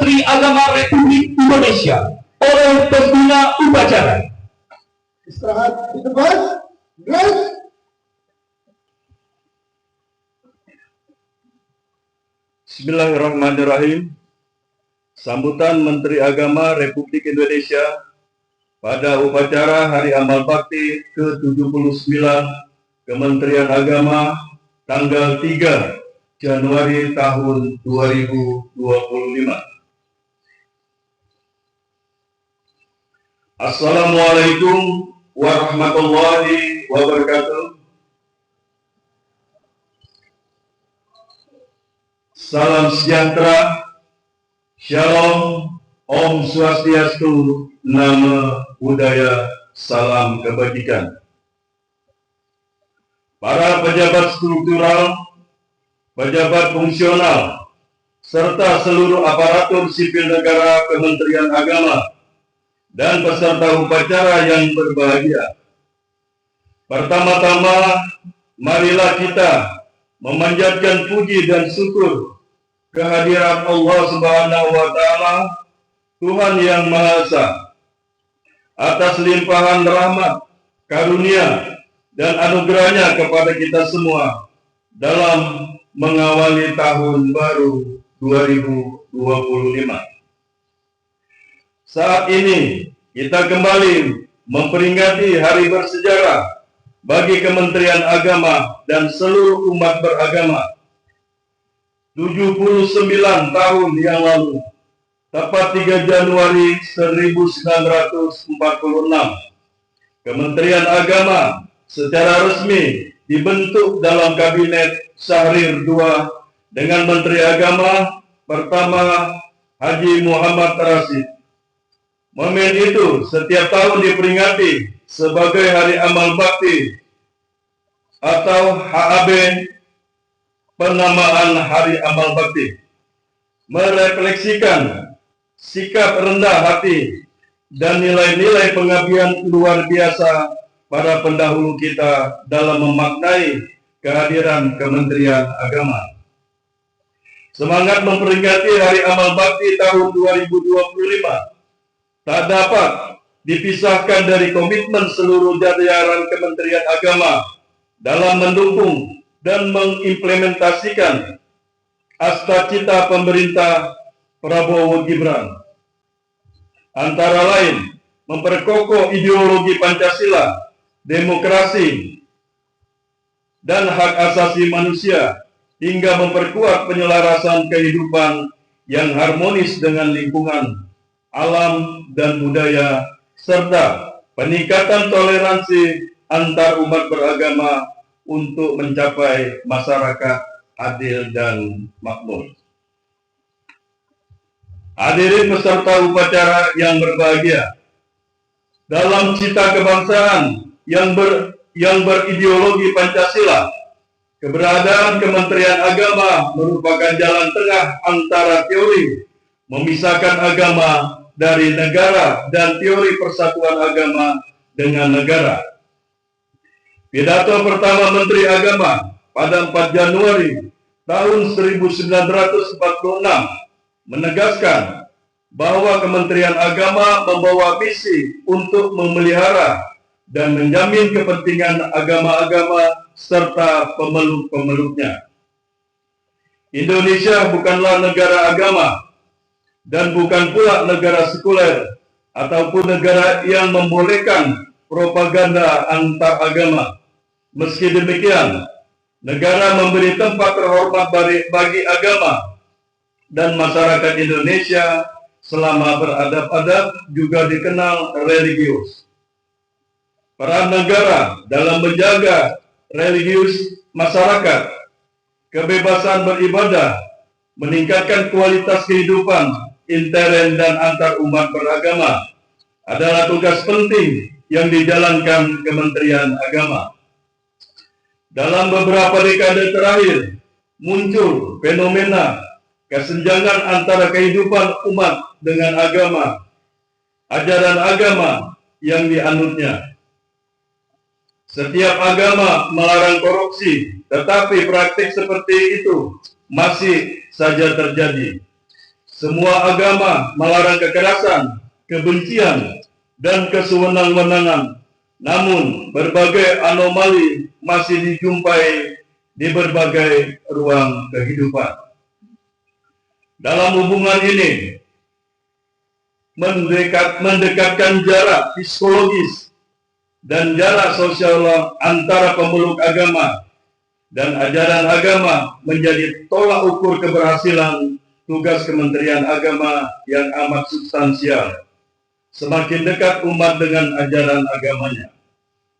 Menteri Agama Republik Indonesia oleh pembina upacara. Istirahat di tempat. Gerak. Bismillahirrahmanirrahim. Sambutan Menteri Agama Republik Indonesia pada upacara Hari Amal Bakti ke-79 Kementerian Agama tanggal 3 Januari tahun 2025. Assalamualaikum warahmatullahi wabarakatuh. Salam sejahtera, Shalom, Om Swastiastu, Namo Buddhaya, salam kebajikan. Para pejabat struktural, pejabat fungsional, serta seluruh aparatur sipil negara Kementerian Agama, dan peserta upacara yang berbahagia. Pertama-tama, marilah kita memanjatkan puji dan syukur kehadirat Allah Subhanahu wa Ta'ala, Tuhan yang Maha Esa, atas limpahan rahmat, karunia, dan anugerahnya kepada kita semua dalam mengawali tahun baru 2025. Saat ini kita kembali memperingati hari bersejarah bagi Kementerian Agama dan seluruh umat beragama. 79 tahun yang lalu, tepat 3 Januari 1946, Kementerian Agama secara resmi dibentuk dalam Kabinet Syahrir II dengan Menteri Agama pertama Haji Muhammad Rashid. Momen itu setiap tahun diperingati sebagai Hari Amal Bakti atau HAB, penamaan Hari Amal Bakti, merefleksikan sikap rendah hati dan nilai-nilai pengabdian luar biasa para pendahulu kita dalam memaknai kehadiran Kementerian Agama. Semangat memperingati Hari Amal Bakti tahun 2025 tak dapat dipisahkan dari komitmen seluruh jajaran Kementerian Agama dalam mendukung dan mengimplementasikan cita-cita pemerintah Prabowo Gibran. Antara lain, memperkokoh ideologi Pancasila, demokrasi, dan hak asasi manusia, hingga memperkuat penyelarasan kehidupan yang harmonis dengan lingkungan, alam, dan budaya, serta peningkatan toleransi antar umat beragama untuk mencapai masyarakat adil dan makmur. Hadirin peserta upacara yang berbahagia, dalam cita kebangsaan yang berideologi Pancasila, keberadaan Kementerian Agama merupakan jalan tengah antara teori memisahkan agama dari negara dan teori persatuan agama dengan negara. Pidato pertama Menteri Agama pada 4 Januari tahun 1946 menegaskan bahwa Kementerian Agama membawa misi untuk memelihara dan menjamin kepentingan agama-agama serta pemeluk-pemeluknya. Indonesia bukanlah negara agama dan bukan pula negara sekuler ataupun negara yang membolehkan propaganda antar agama. Meski demikian, negara memberi tempat terhormat bagi agama, dan masyarakat Indonesia selama beradab-adab juga dikenal religius. Peran negara dalam menjaga religius masyarakat, kebebasan beribadah, meningkatkan kualitas kehidupan intern dan antar umat beragama adalah tugas penting yang dijalankan Kementerian Agama. Dalam beberapa dekade terakhir, muncul fenomena kesenjangan antara kehidupan umat dengan agama, ajaran agama yang dianutnya. Setiap agama melarang korupsi, tetapi praktik seperti itu masih saja terjadi. Semua agama melarang kekerasan, kebencian, dan kesewenang-wenangan. Namun, berbagai anomali masih dijumpai di berbagai ruang kehidupan. Dalam hubungan ini, mendekatkan jarak psikologis dan jarak sosial antara pemeluk agama dan ajaran agama menjadi tolak ukur keberhasilan tugas Kementerian Agama yang amat substansial. Semakin dekat umat dengan ajaran agamanya.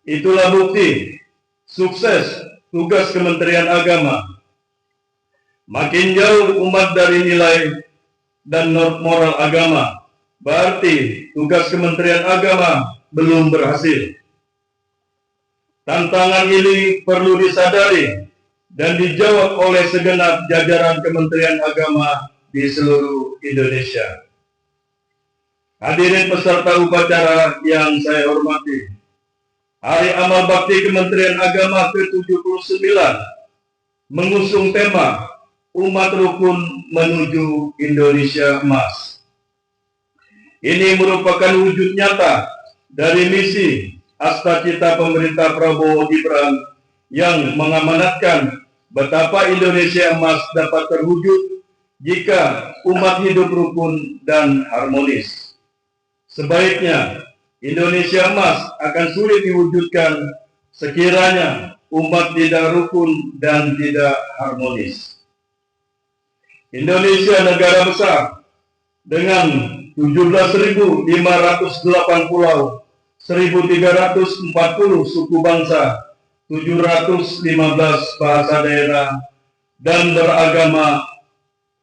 Itulah bukti sukses tugas Kementerian Agama. Makin jauh umat dari nilai dan norma moral agama, berarti tugas Kementerian Agama belum berhasil. Tantangan ini perlu disadari dan dijawab oleh segenap jajaran Kementerian Agama di seluruh Indonesia. Hadirin peserta upacara yang saya hormati, Hari Amal Bakti Kementerian Agama ke-79 mengusung tema Umat Rukun Menuju Indonesia Emas. Ini merupakan wujud nyata dari misi Astacita pemerintah Prabowo Gibran yang mengamanatkan betapa Indonesia Emas dapat terwujud jika umat hidup rukun dan harmonis. Sebaiknya, Indonesia Emas akan sulit diwujudkan sekiranya umat tidak rukun dan tidak harmonis. Indonesia negara besar dengan 17.508 pulau, 1.340 suku bangsa, 715 bahasa daerah, dan beragama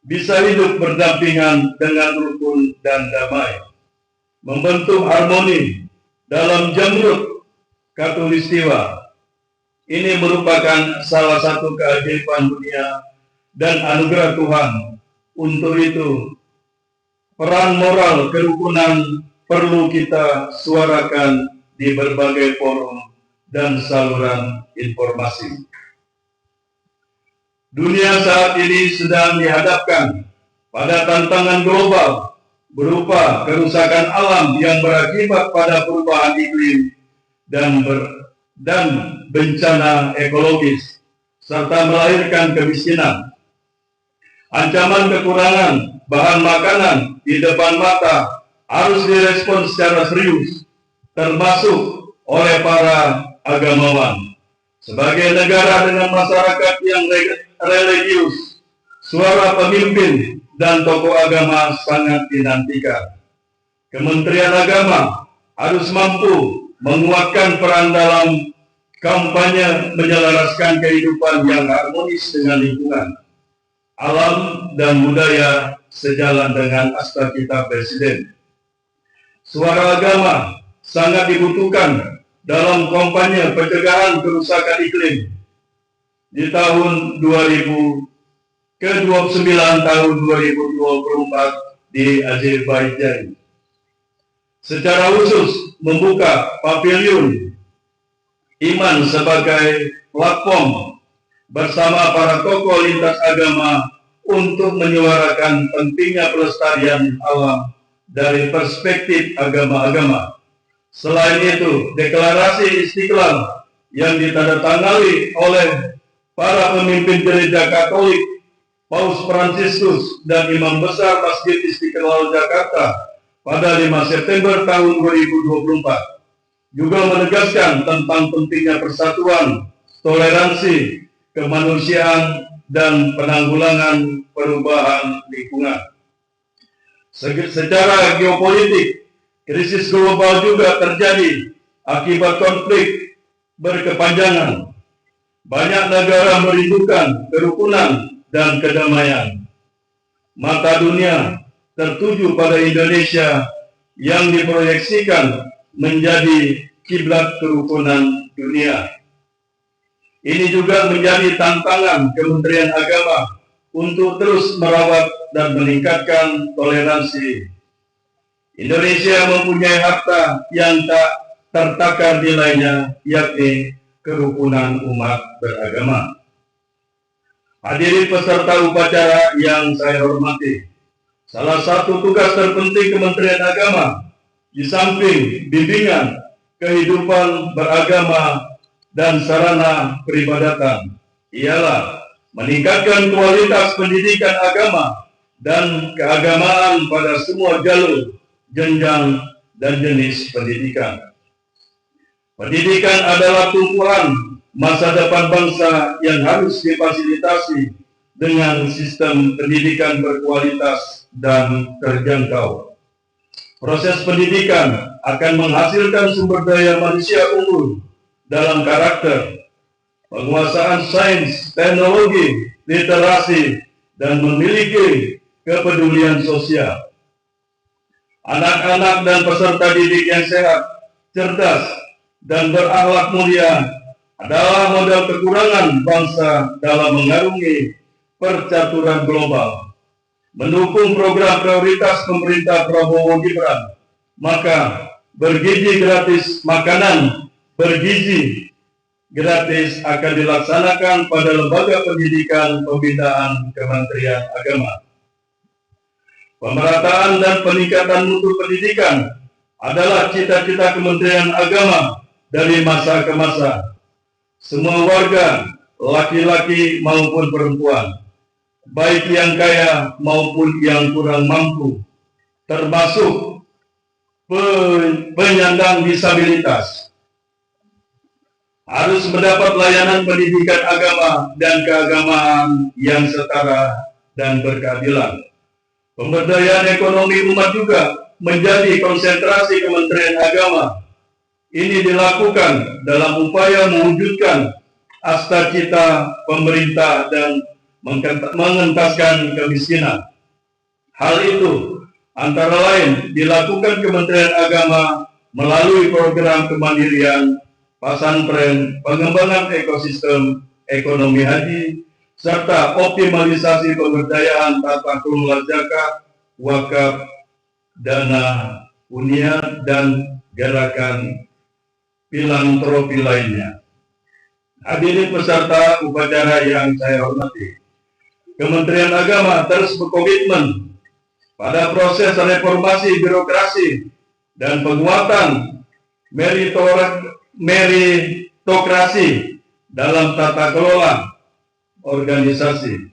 bisa hidup berdampingan dengan rukun dan damai, membentuk harmoni dalam jamrut Katulistiwa. Ini merupakan salah satu keajaiban dunia dan anugerah Tuhan. Untuk itu, peran moral kerukunan perlu kita suarakan di berbagai forum dan saluran informasi. Dunia saat ini sedang dihadapkan pada tantangan global berupa kerusakan alam yang berakibat pada perubahan iklim dan bencana ekologis, serta melahirkan kemiskinan. Ancaman kekurangan bahan makanan di depan mata harus direspon secara serius, termasuk oleh para agamawan. Sebagai negara dengan masyarakat yang religius, suara pemimpin dan tokoh agama sangat dinantikan. Kementerian Agama harus mampu menguatkan peran dalam kampanye menyelaraskan kehidupan yang harmonis dengan lingkungan, alam, dan budaya sejalan dengan Astacita Presiden. Suara agama sangat dibutuhkan dalam kampanye pencegahan kerusakan iklim di tahun 29 tahun 2024 di Azerbaijan. Secara khusus membuka pavilion iman sebagai platform bersama para tokoh lintas agama untuk menyuarakan pentingnya pelestarian alam dari perspektif agama-agama. Selain itu, deklarasi Istiqlal yang ditandatangani oleh para pemimpin gereja Katolik, Paus Fransiskus, dan Imam Besar Masjid Istiqlal Jakarta pada 5 September tahun 2024 juga menegaskan tentang pentingnya persatuan, toleransi, kemanusiaan, dan penanggulangan perubahan lingkungan. Secara geopolitik, krisis global juga terjadi akibat konflik berkepanjangan. Banyak negara merindukan kerukunan dan kedamaian. Mata dunia tertuju pada Indonesia yang diproyeksikan menjadi kiblat kerukunan dunia. Ini juga menjadi tantangan Kementerian Agama untuk terus merawat dan meningkatkan toleransi. Indonesia mempunyai harta yang tak tertakar nilainya, yakni kerukunan umat beragama. Hadirin peserta upacara yang saya hormati, Salah satu tugas terpenting Kementerian Agama, di samping bimbingan kehidupan beragama dan sarana peribadatan, ialah meningkatkan kualitas pendidikan agama dan keagamaan pada semua jalur, jenjang, dan jenis pendidikan. Pendidikan adalah tumpuan masa depan bangsa yang harus difasilitasi dengan sistem pendidikan berkualitas dan terjangkau. Proses pendidikan akan menghasilkan sumber daya manusia unggul dalam karakter, penguasaan sains, teknologi, literasi, dan memiliki kepedulian sosial. Anak-anak dan peserta didik yang sehat, cerdas, dan berakhlak mulia adalah modal kekurangan bangsa dalam mengarungi percaturan global. Mendukung program prioritas pemerintah Prabowo Gibran, maka bergizi gratis makanan bergizi gratis akan dilaksanakan pada lembaga pendidikan pembinaan Kementerian Agama. Pemerataan dan peningkatan mutu pendidikan adalah cita-cita Kementerian Agama dari masa ke masa. Semua warga, laki-laki maupun perempuan, baik yang kaya maupun yang kurang mampu, termasuk penyandang disabilitas, harus mendapat layanan pendidikan agama dan keagamaan yang setara dan berkeadilan. Pemberdayaan ekonomi umat juga menjadi konsentrasi Kementerian Agama. Ini dilakukan dalam upaya mewujudkan asta-cita pemerintah dan mengentaskan kemiskinan. Hal itu antara lain dilakukan Kementerian Agama melalui program kemandirian, pesantren, pengembangan ekosistem ekonomi haji, serta optimalisasi pemberdayaan tata kelola zakat, wakaf, dana hunian, dan gerakan filantropi lainnya. Hadirin peserta upacara yang saya hormati, Kementerian Agama terus berkomitmen pada proses reformasi birokrasi dan penguatan meritokrasi dalam tata kelola organisasi.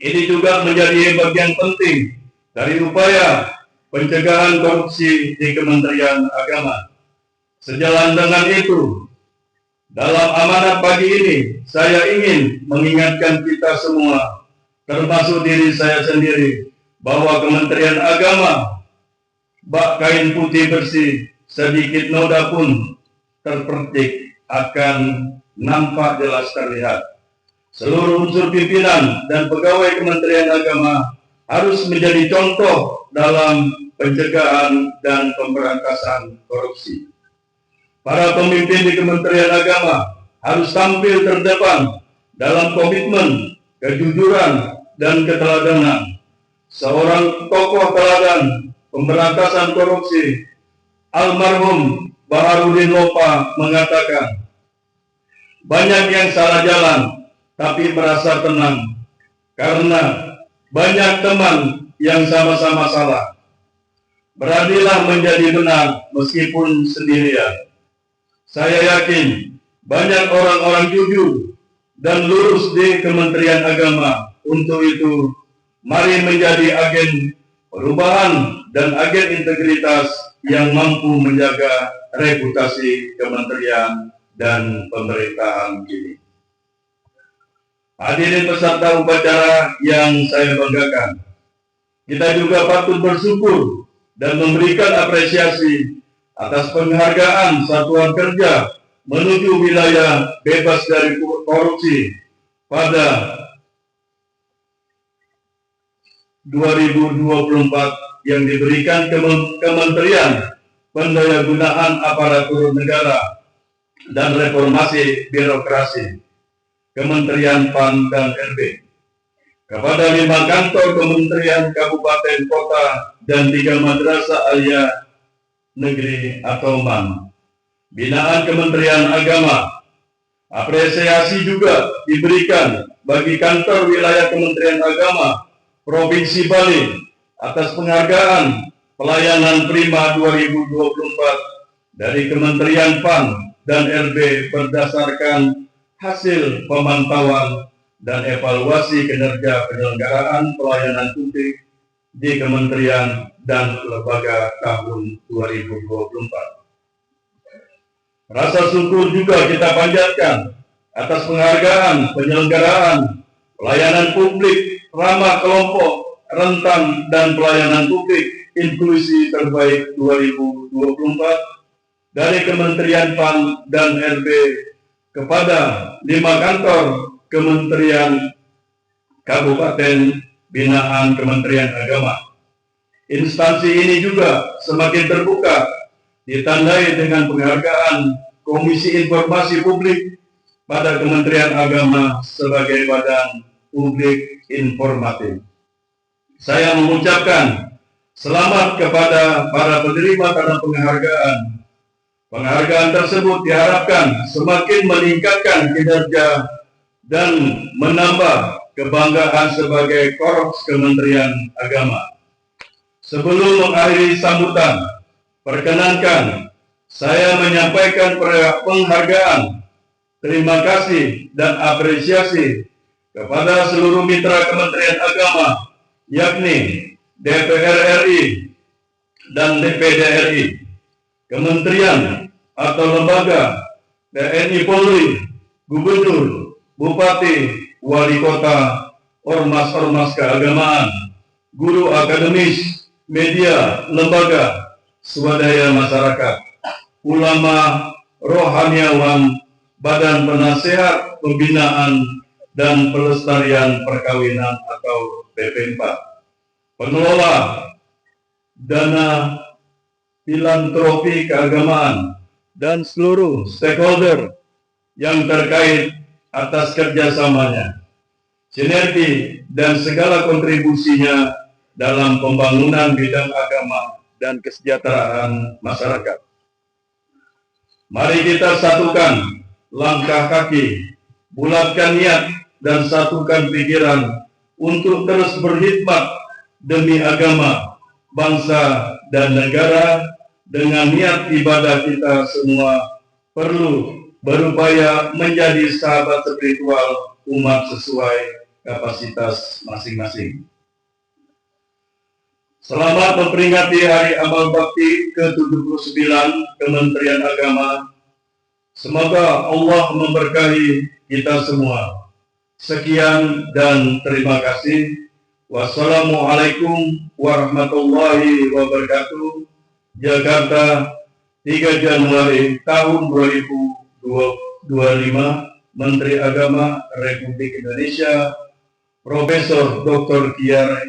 Ini juga menjadi bagian penting dari upaya pencegahan korupsi di Kementerian Agama. Sejalan dengan itu, dalam amanat pagi ini, saya ingin mengingatkan kita semua, termasuk diri saya sendiri, bahwa Kementerian Agama bak kain putih bersih, sedikit noda pun terpercik akan nampak jelas terlihat. Seluruh unsur pimpinan dan pegawai Kementerian Agama harus menjadi contoh dalam pencegahan dan pemberantasan korupsi. Para pemimpin di Kementerian Agama harus tampil terdepan dalam komitmen, kejujuran, dan keteladanan. Seorang tokoh teladan pemberantasan korupsi, almarhum Baharudin Lopa, mengatakan, banyak yang salah jalan, tapi merasa tenang, karena banyak teman yang sama-sama salah. Beranilah menjadi benar meskipun sendirian. Saya yakin banyak orang-orang jujur dan lurus di Kementerian Agama. Untuk itu, mari menjadi agen perubahan dan agen integritas yang mampu menjaga reputasi kementerian dan pemerintahan ini. Hadirin peserta upacara yang saya banggakan, kita juga patut bersyukur dan memberikan apresiasi atas penghargaan Satuan Kerja menuju wilayah bebas dari korupsi pada 2024 yang diberikan Kementerian Pendayagunaan Aparatur Negara dan Reformasi Birokrasi, Kementerian PAN dan RB, kepada 5 kantor kementerian, kabupaten, kota, dan 3 madrasah aliyah negeri atau MAN binaan Kementerian Agama. Apresiasi juga diberikan bagi kantor wilayah Kementerian Agama Provinsi Bali atas penghargaan pelayanan prima 2024 dari Kementerian PAN dan RB berdasarkan hasil pemantauan dan evaluasi kinerja penyelenggaraan pelayanan publik di kementerian dan lembaga tahun 2024. Rasa syukur juga kita panjatkan atas penghargaan penyelenggaraan pelayanan publik ramah kelompok rentan dan pelayanan publik inklusi terbaik 2024 dari Kementerian PAN dan RB kepada 5 kantor kementerian kabupaten binaan Kementerian Agama. Instansi ini juga semakin terbuka ditandai dengan penghargaan Komisi Informasi Publik pada Kementerian Agama sebagai badan publik informatif. Saya mengucapkan selamat kepada para penerima karena penghargaan. Penghargaan tersebut diharapkan semakin meningkatkan kinerja dan menambah kebanggaan sebagai Korps Kementerian Agama. Sebelum mengakhiri sambutan, perkenankan saya menyampaikan penghargaan, terima kasih dan apresiasi kepada seluruh mitra Kementerian Agama, yakni DPR RI dan DPD RI, kementerian atau lembaga, TNI Polri, Gubernur, Bupati, Wali Kota, ormas-ormas keagamaan, guru akademis, media, lembaga, swadaya masyarakat, ulama, rohaniawan, badan penasehat, pembinaan, dan pelestarian perkawinan atau BP4, pengelola dana filantropi keagamaan, dan seluruh stakeholder yang terkait atas kerjasamanya, sinergi, dan segala kontribusinya dalam pembangunan bidang agama dan kesejahteraan masyarakat. Mari kita satukan langkah kaki, bulatkan niat, dan satukan pikiran untuk terus berkhidmat demi agama, bangsa, dan negara dengan niat ibadah kita semua perlu berupaya menjadi sahabat spiritual umat sesuai kapasitas masing-masing. Selamat memperingati Hari Amal Bakti ke-79 Kementerian Agama. Semoga Allah memberkahi kita semua. Sekian dan terima kasih. Wassalamualaikum warahmatullahi wabarakatuh. Jakarta, 3 Januari tahun 2025, Menteri Agama Republik Indonesia, Profesor Dr.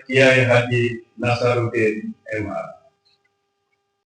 Kiai Haji Nasaruddin MA.